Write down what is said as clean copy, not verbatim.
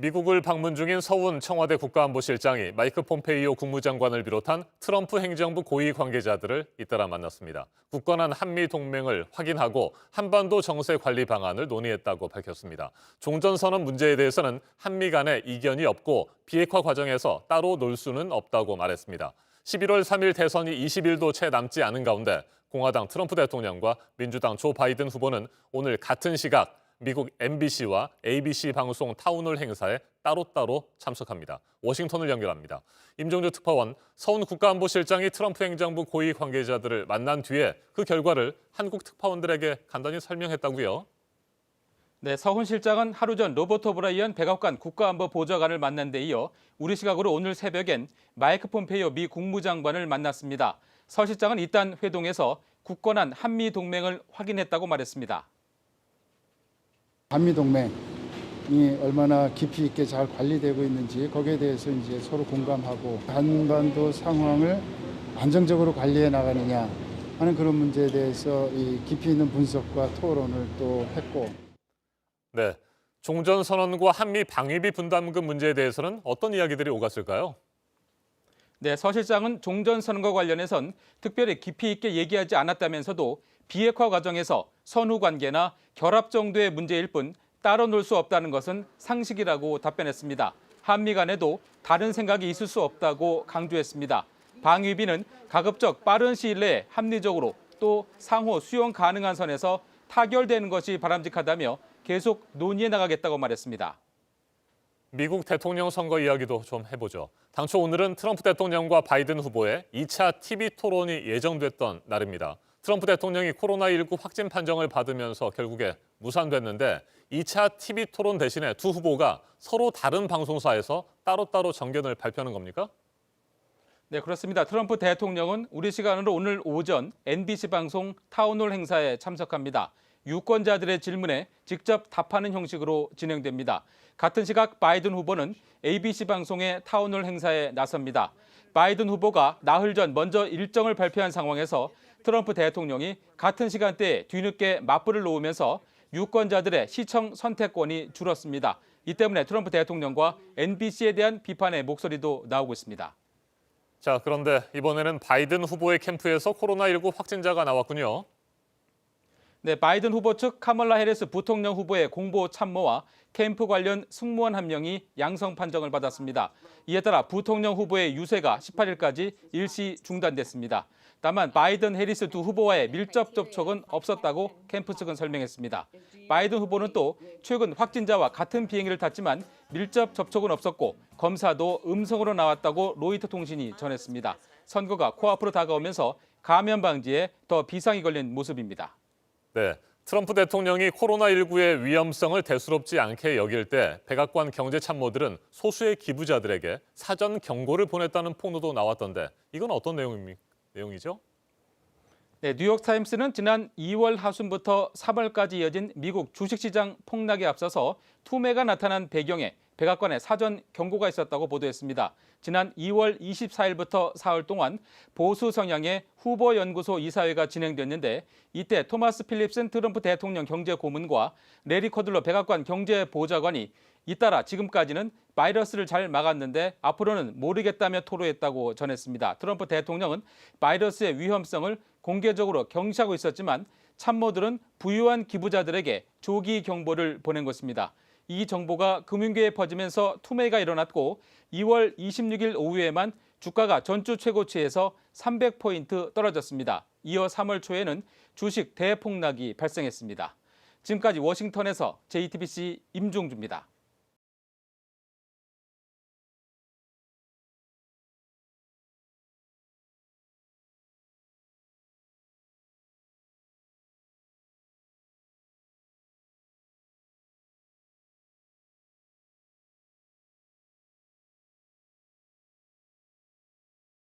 미국을 방문 중인 서훈 청와대 국가안보실장이 마이크 폼페이오 국무장관을 비롯한 트럼프 행정부 고위 관계자들을 잇따라 만났습니다. 굳건한 한미 동맹을 확인하고 한반도 정세 관리 방안을 논의했다고 밝혔습니다. 종전선언 문제에 대해서는 한미 간에 이견이 없고 비핵화 과정에서 따로 놀 수는 없다고 말했습니다. 11월 3일 대선이 20일도 채 남지 않은 가운데 공화당 트럼프 대통령과 민주당 조 바이든 후보는 오늘 같은 시각 미국 MBC와 ABC 방송 타운홀 행사에 따로따로 참석합니다. 워싱턴을 연결합니다. 임종주 특파원, 서훈 국가안보실장이 트럼프 행정부 고위 관계자들을 만난 뒤에 그 결과를 한국 특파원들에게 간단히 설명했다고요? 네, 서훈 실장은 하루 전 로버트 오브라이언 백악관 국가안보보좌관을 만난 데 이어 우리 시각으로 오늘 새벽엔 마이크 폼페이오 미 국무장관을 만났습니다. 서 실장은 이딴 회동에서 굳건한 한미 동맹을 확인했다고 말했습니다. 한미동맹이 얼마나 깊이 있게 잘 관리되고 있는지 거기에 대해서 이제 서로 공감하고 한반도 상황을 안정적으로 관리해 나가느냐 하는 그런 문제에 대해서 이 깊이 있는 분석과 토론을 또 했고. 네, 종전선언과 한미 방위비 분담금 문제에 대해서는 어떤 이야기들이 오갔을까요? 네, 서 실장은 종전선언과 관련해선 특별히 깊이 있게 얘기하지 않았다면서도 비핵화 과정에서 선후 관계나 결합 정도의 문제일 뿐 따로 놀 수 없다는 것은 상식이라고 답변했습니다. 한미 간에도 다른 생각이 있을 수 없다고 강조했습니다. 방위비는 가급적 빠른 시일 내에 합리적으로 또 상호 수용 가능한 선에서 타결되는 것이 바람직하다며 계속 논의해 나가겠다고 말했습니다. 미국 대통령 선거 이야기도 좀 해보죠. 당초 오늘은 트럼프 대통령과 바이든 후보의 2차 TV 토론이 예정됐던 날입니다. 트럼프 대통령이 코로나19 확진 판정을 받으면서 결국에 무산됐는데 2차 TV 토론 대신에 두 후보가 서로 다른 방송사에서 따로따로 정견을 발표하는 겁니까? 네, 그렇습니다. 트럼프 대통령은 우리 시간으로 오늘 오전 NBC 방송 타운홀 행사에 참석합니다. 유권자들의 질문에 직접 답하는 형식으로 진행됩니다. 같은 시각 바이든 후보는 ABC 방송의 타운홀 행사에 나섭니다. 바이든 후보가 나흘 전 먼저 일정을 발표한 상황에서 트럼프 대통령이 같은 시간대에 뒤늦게 맞불을 놓으면서 유권자들의 시청 선택권이 줄었습니다. 이 때문에 트럼프 대통령과 NBC에 대한 비판의 목소리도 나오고 있습니다. 자, 그런데 이번에는 바이든 후보의 캠프에서 코로나19 확진자가 나왔군요. 네, 바이든 후보 측 카멀라 해리스 부통령 후보의 공보 참모와 캠프 관련 승무원 한 명이 양성 판정을 받았습니다. 이에 따라 부통령 후보의 유세가 18일까지 일시 중단됐습니다. 다만 바이든 해리스 두 후보와의 밀접 접촉은 없었다고 캠프 측은 설명했습니다. 바이든 후보는 또 최근 확진자와 같은 비행기를 탔지만 밀접 접촉은 없었고 검사도 음성으로 나왔다고 로이터 통신이 전했습니다. 선거가 코앞으로 다가오면서 감염 방지에 더 비상이 걸린 모습입니다. 네, 트럼프 대통령이 코로나19의 위험성을 대수롭지 않게 여길 때 백악관 경제참모들은 소수의 기부자들에게 사전 경고를 보냈다는 폭로도 나왔던데 이건 어떤 내용이죠? 네, 뉴욕타임스는 지난 2월 하순부터 3월까지 이어진 미국 주식시장 폭락에 앞서서 투매가 나타난 배경에 백악관에 사전 경고가 있었다고 보도했습니다. 지난 2월 24일부터 4월 동안 보수 성향의 후보연구소 이사회가 진행됐는데 이때 토마스 필립슨 트럼프 대통령 경제고문과 레리 코들러 백악관 경제보좌관이 잇따라 지금까지는 바이러스를 잘 막았는데 앞으로는 모르겠다며 토로했다고 전했습니다. 트럼프 대통령은 바이러스의 위험성을 공개적으로 경시하고 있었지만 참모들은 부유한 기부자들에게 조기 경보를 보낸 것입니다. 이 정보가 금융계에 퍼지면서 투매가 일어났고 2월 26일 오후에만 주가가 전주 최고치에서 300포인트 떨어졌습니다. 이어 3월 초에는 주식 대폭락이 발생했습니다. 지금까지 워싱턴에서 JTBC 임종주입니다.